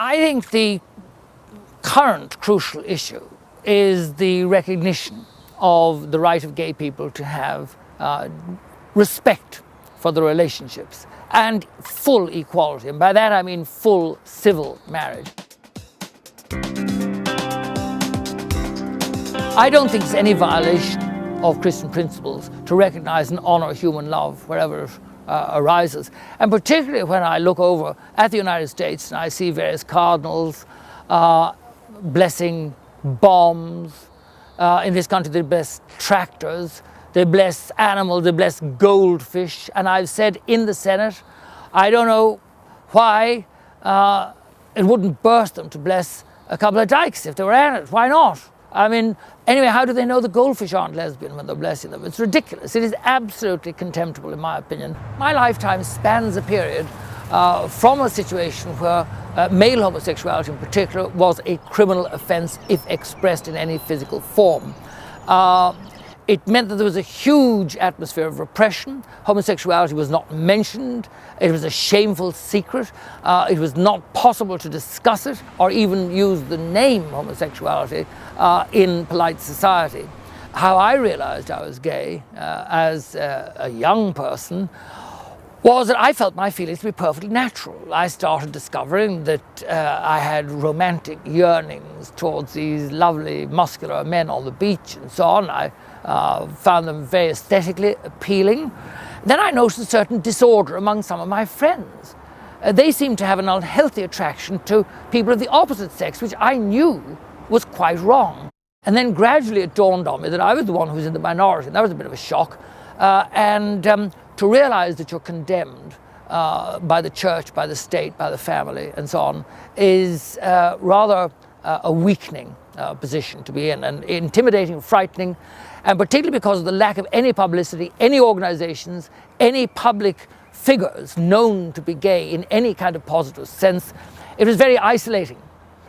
I think the current crucial issue is the recognition of the right of gay people to have respect for the relationships and full equality. And by that I mean full civil marriage. I don't think it's any violation of Christian principles to recognize and honor human love wherever it arises. And particularly when I look over at the United States and I see various cardinals blessing bombs. In this country they bless tractors, they bless animals, they bless goldfish. And I've said in the Senate, I don't know why it wouldn't burst them to bless a couple of dykes if they were at it. Why not? I mean, anyway, how do they know the goldfish aren't lesbian when they're blessing them? It's ridiculous. It is absolutely contemptible, in my opinion. My lifetime spans a period from a situation where male homosexuality in particular was a criminal offence if expressed in any physical form. It meant that there was a huge atmosphere of repression. Homosexuality was not mentioned. It was a shameful secret. It was not possible to discuss it or even use the name homosexuality in polite society. How I realized I was gay as a young person was that I felt my feelings to be perfectly natural. I started discovering that I had romantic yearnings towards these lovely muscular men on the beach and so on. I found them very aesthetically appealing. Then I noticed a certain disorder among some of my friends. They seemed to have an unhealthy attraction to people of the opposite sex, which I knew was quite wrong. And then gradually it dawned on me that I was the one who was in the minority. And that was a bit of a shock. To realize that you're condemned by the church, by the state, by the family, and so on, is rather a weakening position to be in, and intimidating, frightening, and particularly because of the lack of any publicity, any organizations, any public figures known to be gay in any kind of positive sense. It was very isolating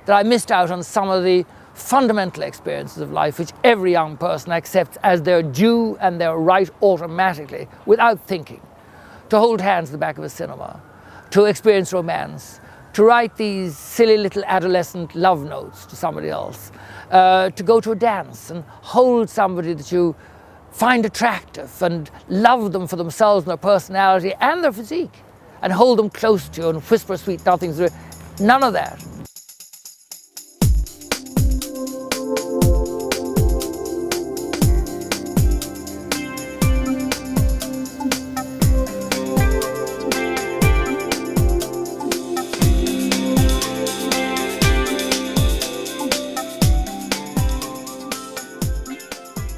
that I missed out on some of the fundamental experiences of life which every young person accepts as their due and their right automatically, without thinking. To hold hands at the back of a cinema, to experience romance, to write these silly little adolescent love notes to somebody else, to go to a dance and hold somebody that you find attractive and love them for themselves and their personality and their physique, and hold them close to you and whisper sweet nothings. None of that.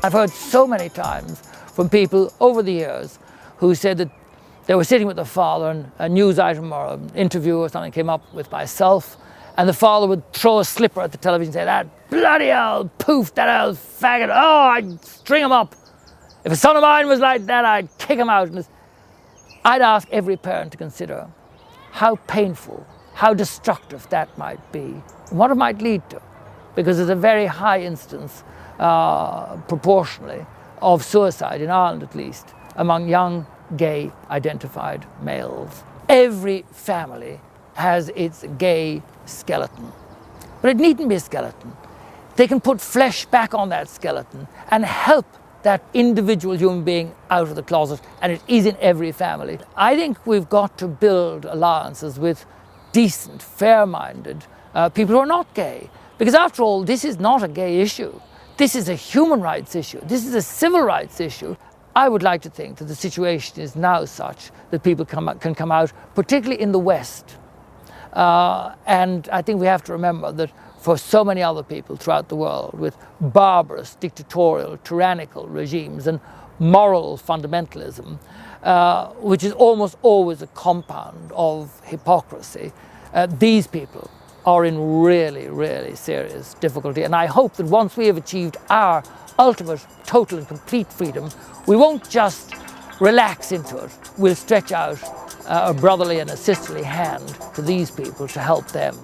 I've heard so many times from people over the years who said that they were sitting with their father and a news item or an interview or something came up with myself, and the father would throw a slipper at the television and say, "That bloody old poof, that old faggot, oh, I'd string him up. If a son of mine was like that, I'd kick him out." And I'd ask every parent to consider how painful, how destructive that might be, and what it might lead to, because there's a very high instance proportionally of suicide, in Ireland at least, among young gay identified males. Every family has its gay skeleton, but it needn't be a skeleton. They can put flesh back on that skeleton and help that individual human being out of the closet, and it is in every family. I think we've got to build alliances with decent, fair-minded people who are not gay, because after all, this is not a gay issue. This is a human rights issue. This is a civil rights issue. I would like to think that the situation is now such that people can come out, particularly in the West. And I think we have to remember that for so many other people throughout the world with barbarous, dictatorial, tyrannical regimes and moral fundamentalism, which is almost always a compound of hypocrisy, these people are in really, really serious difficulty. And I hope that once we have achieved our ultimate, total and complete freedom, we won't just relax into it. We'll stretch out a brotherly and a sisterly hand to these people to help them.